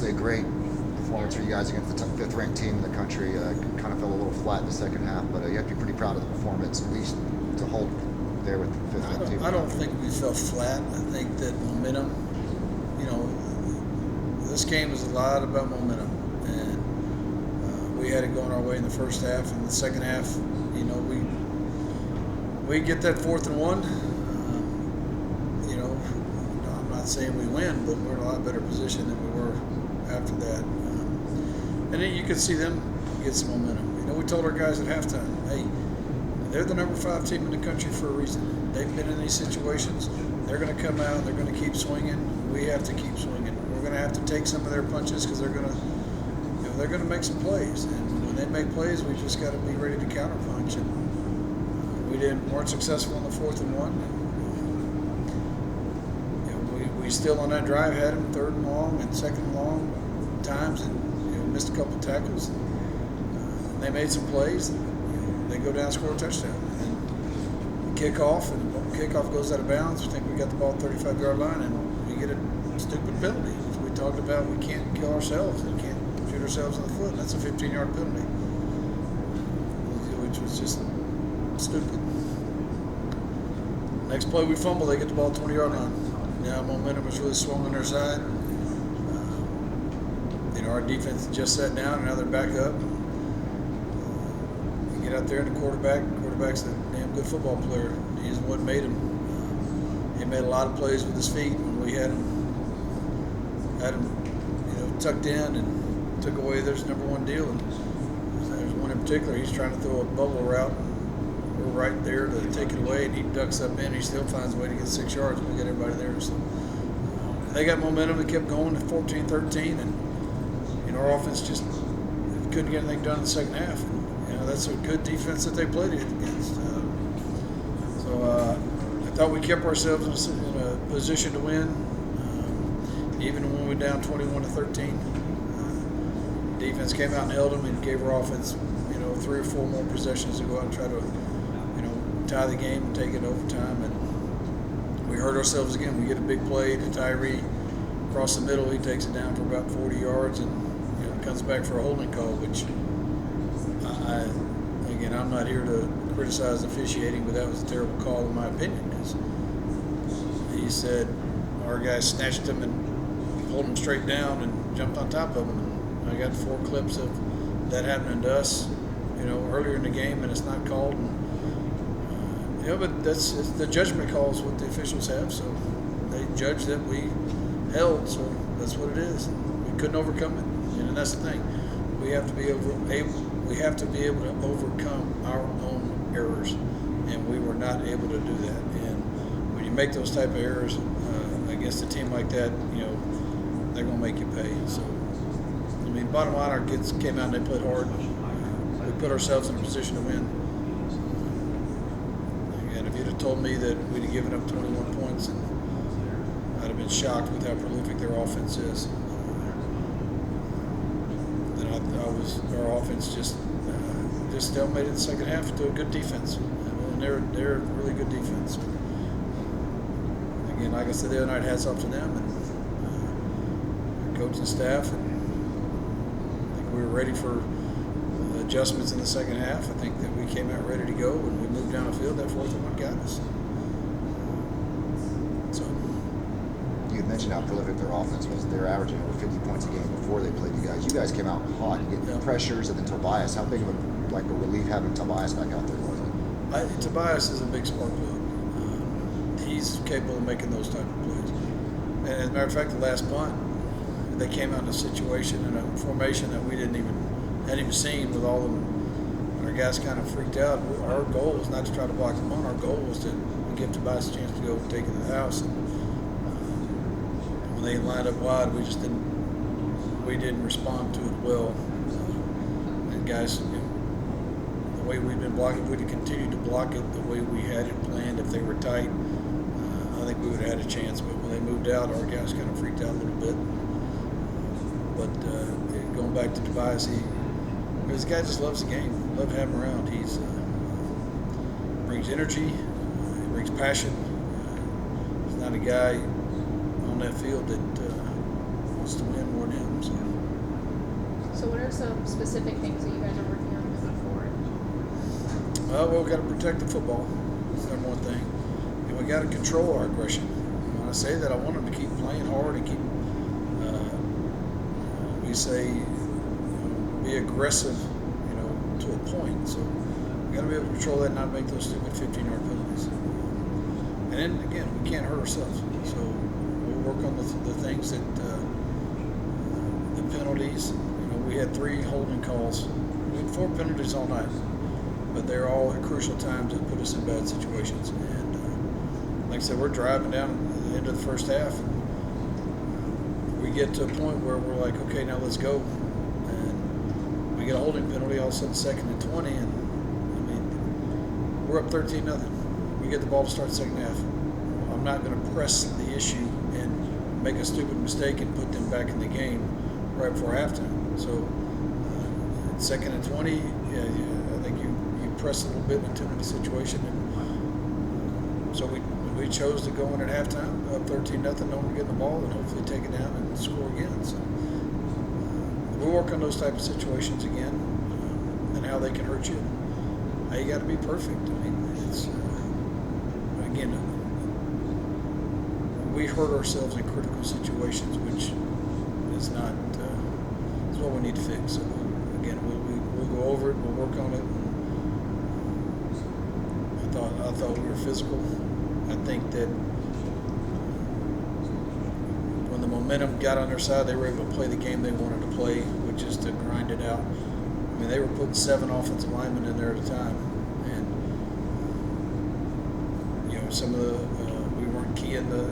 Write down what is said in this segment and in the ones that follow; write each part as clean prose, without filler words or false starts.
obviously a great performance for you guys against the fifth-ranked team in the country. Kind of fell a little flat in the second half, but you have to be pretty proud of the performance, at least to hold there with the fifth-ranked team. I don't think we fell flat. I think that momentum, this game is a lot about momentum, and we had it going our way in the first half. In the second half, we get that 4th and 1. I'm not saying we win, but we're in a lot better position than we were after that. And then you could see them get some momentum. We told our guys at halftime, hey, they're the number 5 team in the country for a reason. They've been in these situations. They're going to come out. They're going to keep swinging. We have to keep swinging. We're going to have to take some of their punches because they're going to make some plays. And when they make plays, we just got to be ready to counterpunch. And we weren't successful in the 4th and 1. We still on that drive had them 3rd and long and 2nd and long times, and missed a couple tackles. They made some plays. They go down and score a touchdown. And kickoff goes out of bounds. We think we got the ball at the 35-yard line, and we get a stupid penalty. We talked about we can't kill ourselves. We can't shoot ourselves in the foot. That's a 15-yard penalty, which was just stupid. Next play we fumble. They get the ball at the 20-yard line. Now momentum was really swung on their side. Our defense just sat down, and now they're back up. You get out there, and the quarterback's a damn good football player. He's what made him. He made a lot of plays with his feet when we had him, tucked in and took away their number 1 deal. And there's one in particular. He's trying to throw a bubble route. We're right there to take it away, and he ducks up in. He still finds a way to get 6 yards. We got everybody there. So they got momentum. They kept going to 14-13, and our offense just couldn't get anything done in the second half. That's a good defense that they played against. So I thought we kept ourselves in a position to win, even when we were down 21-13. Defense came out and held them and gave our offense, 3 or 4 more possessions to go out and try to, tie the game and take it overtime. And we hurt ourselves again. We get a big play to Tyree across the middle. He takes it down for about 40 yards and comes back for a holding call, which I'm not here to criticize officiating, but that was a terrible call in my opinion, because he said our guy snatched him and pulled him straight down and jumped on top of him. And I got 4 clips of that happening to us, earlier in the game, and it's not called. And, but that's the judgment calls what the officials have, so they judge that we held, so that's what it is. We couldn't overcome it. And that's the thing. We have to be able to overcome our own errors, and we were not able to do that. And when you make those type of errors against a team like that, they're going to make you pay. So, bottom line, our kids came out and they played hard. We put ourselves in a position to win. And if you'd have told me that we'd have given up 21 points, I'd have been shocked with how prolific their offense is. Our offense just stalemated the second half to a good defense, and they're a really good defense. Again, like I said the other night, hats off to them and coach and staff. And I think we were ready for adjustments in the second half. I think that we came out ready to go, and we moved down the field. That 4th and 1 got us. You mentioned how prolific their offense was. They're averaging over 50 points a game before they played you guys. You guys came out hot. You get pressures, and then Tobias. How big of a relief having Tobias back out there was it? Tobias is a big spark plug. He's capable of making those type of plays. And as a matter of fact, the last punt, they came out in a situation in a formation that we hadn't even seen with all of them. And our guys kind of freaked out. Our goal was not to try to block them on. Our goal was to give Tobias a chance to go take it to the house. And when they lined up wide, we didn't respond to it well. And guys, the way we've been blocking, if we'd have continued to block it the way we had it planned, if they were tight, I think we would have had a chance. But when they moved out, our guys kind of freaked out a little bit. But going back to Tobias, this guy just loves the game. Love having him around. He brings energy, he brings passion. He's not a guy on that field that wants to win more than him. So. are some specific things that you guys are working on moving forward? Well, we got to protect the football. That's the number one thing, and we got to control our aggression. When I say that, I want them to keep playing hard and keep. We say, be aggressive, to a point. So we got to be able to control that and not make those stupid 15-yard penalties. And then again, we can't hurt ourselves. So we'll work on the things that the penalties. We had 3 holding calls. We had 4 penalties all night, but they're all at crucial times that put us in bad situations. And like I said, we're driving down at the end of the first half. And we get to a point where we're like, okay, now let's go. And we get a holding penalty all of a sudden, 2nd and 20, and we're up 13-0. We get the ball to start the second half. I'm not going to press the issue and make a stupid mistake and put them back in the game right before halftime. So 2nd and 20, I think you press a little bit in a 2-minute situation, and so we chose to go in at halftime up 13-0, knowing we're getting the ball and hopefully take it down and score again. So we'll work on those type of situations again, and how they can hurt you. Now you got to be perfect. It's again, we hurt ourselves in critical situations, which is not. It's what we need to fix. So again, we'll go over it. We'll work on it. I thought we were physical. I think that when the momentum got on their side, they were able to play the game they wanted to play, which is to grind it out. They were putting 7 offensive linemen in there at a time, and some of the we weren't keying the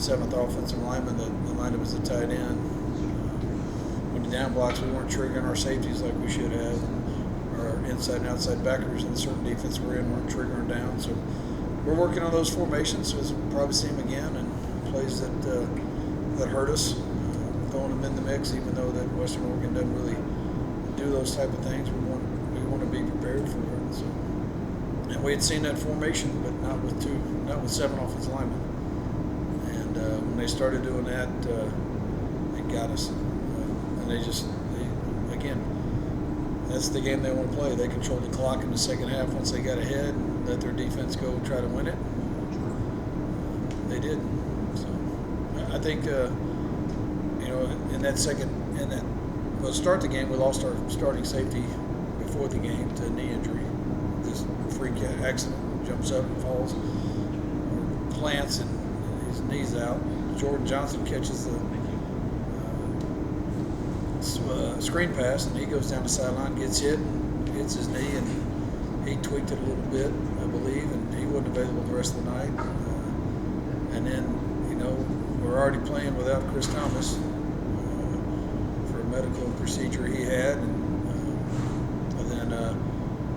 7th offensive lineman that lined up as a tight end. When the down blocks, we weren't triggering our safeties like we should have. Our inside and outside backers in certain defense we're in weren't triggering down. So we're working on those formations. So we'll probably see them again, and plays that hurt us, throwing them in the mix, even though that Western Oregon doesn't really do those type of things. We want to be prepared for it. So, and we had seen that formation, but not with 7 offensive linemen. And when they started doing that, it got us. And again, that's the game they want to play. They controlled the clock in the second half once they got ahead and let their defense go try to win it. They did. So I think to start the game, we lost our starting safety before the game to a knee injury. This freak accident, jumps up and falls, or plants, and his knee's out. Jordan Johnson catches the screen pass, and he goes down the sideline, gets hit, hits his knee, and he tweaked it a little bit, I believe, and he wasn't available the rest of the night. And then, we're already playing without Chris Thomas for a medical procedure he had, and then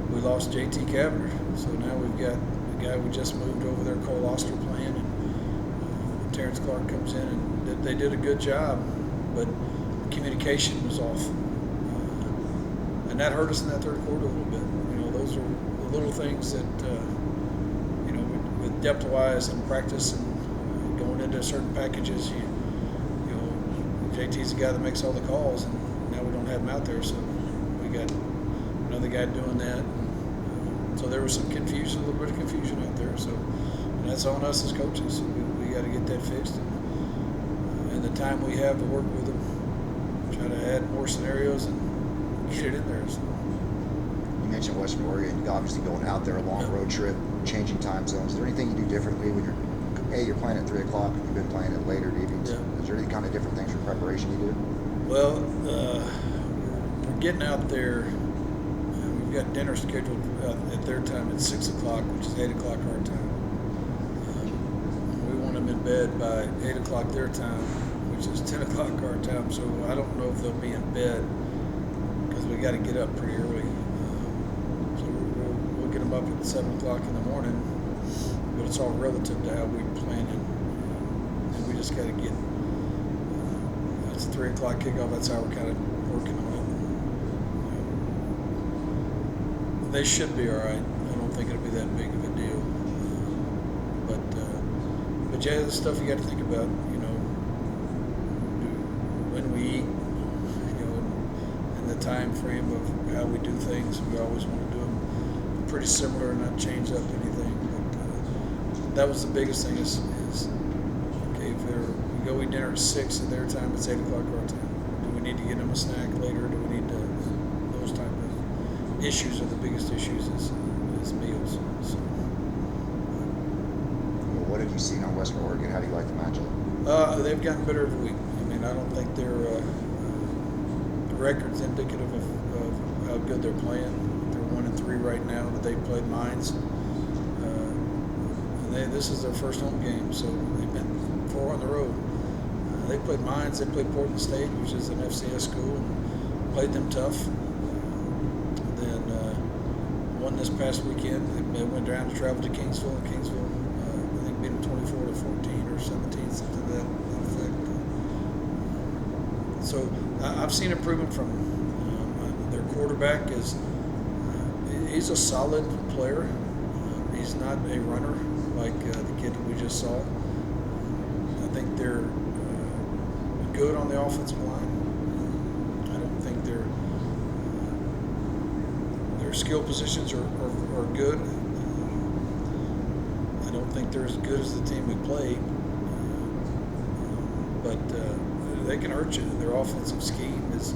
we lost J.T. Cavender. So now we've got the guy we just moved over there, Cole Oster, playing, and Terrence Clark comes in, and they did a good job, but communication was off, and that hurt us in that third quarter a little bit. Those are the little things that with depth-wise and practice and going into certain packages, JT's the guy that makes all the calls, and now we don't have him out there, so we got another guy doing that. So there was some confusion, a little bit of confusion out there. So, and that's on us as coaches. We got to get that fixed, and the time we have to work with them, try to add more scenarios and get it in there. So. You mentioned Western Oregon, obviously going out there, a long road trip, changing time zones. Is there anything you do differently when you're playing at 3 o'clock, you've been playing at later evenings? Yeah. Is there any kind of different things for preparation you do? Well, we're getting out there. We've got dinner scheduled at their time at 6 o'clock, which is 8 o'clock our time. We want them in bed by 8 o'clock their time, which is 10 o'clock our time. So I don't know if they'll be in bed because we got to get up pretty early. So we'll get them up at 7 o'clock in the morning, but it's all relative to how we plan it. And we just got to get, it's a 3 o'clock kickoff. That's how we're kind of working on it. They should be all right. I don't think it'll be that big of a deal. But yeah, the stuff you got to think about, when we eat, time frame of how we do things. We always want to do them pretty similar and not change up anything. But that was the biggest thing is okay, if we go eat dinner at 6 and their time, it's 8 o'clock our time. Do we need to get them a snack later? Do we need to, those type of issues are the biggest issues is meals. So, Well, what have you seen on Western Oregon? How do you like the matchup? they've gotten better every week. I mean, I don't think their the record's indicative of how good they're playing. They're 1-3 right now, but they played Mines. This is their first home game, so they've been 4 on the road. They played Mines. They played Portland State, which is an FCS school, and played them tough. Then won this past weekend. They went down to travel to Kingsville, and Kingsville, I think, beat them 24-14 or 17, something to that effect. So I've seen improvement from their quarterback. He's a solid player. He's not a runner like the kid that we just saw. I think they're good on the offensive line. I don't think their skill positions are good. I don't think they're as good as the team we played, but they can hurt you. Their offensive scheme is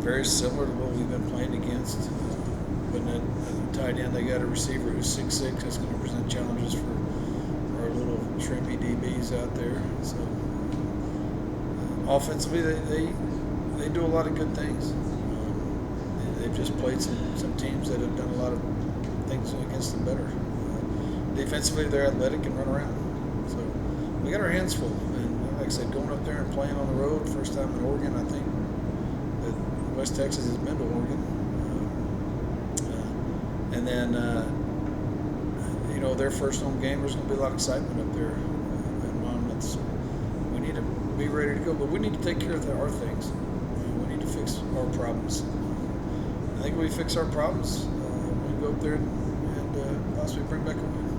very similar to what we've been playing against. When at tight end, they got a receiver who's 6'6". That's going to present challenges for our little shrimpy DBs out there. So offensively, they do a lot of good things. They've just played some teams that have done a lot of things against them better. Defensively, they're athletic and run around. So we got our hands full. And like I said, going up there and playing on the road, first time in Oregon, I think that West Texas has been to Oregon. And then, their first home game, there's going to be a lot of excitement up there at Monmouth. So we need to be ready to go, but we need to take care of our things. We need to fix our problems. I think if we fix our problems, we go up there and possibly bring back a win.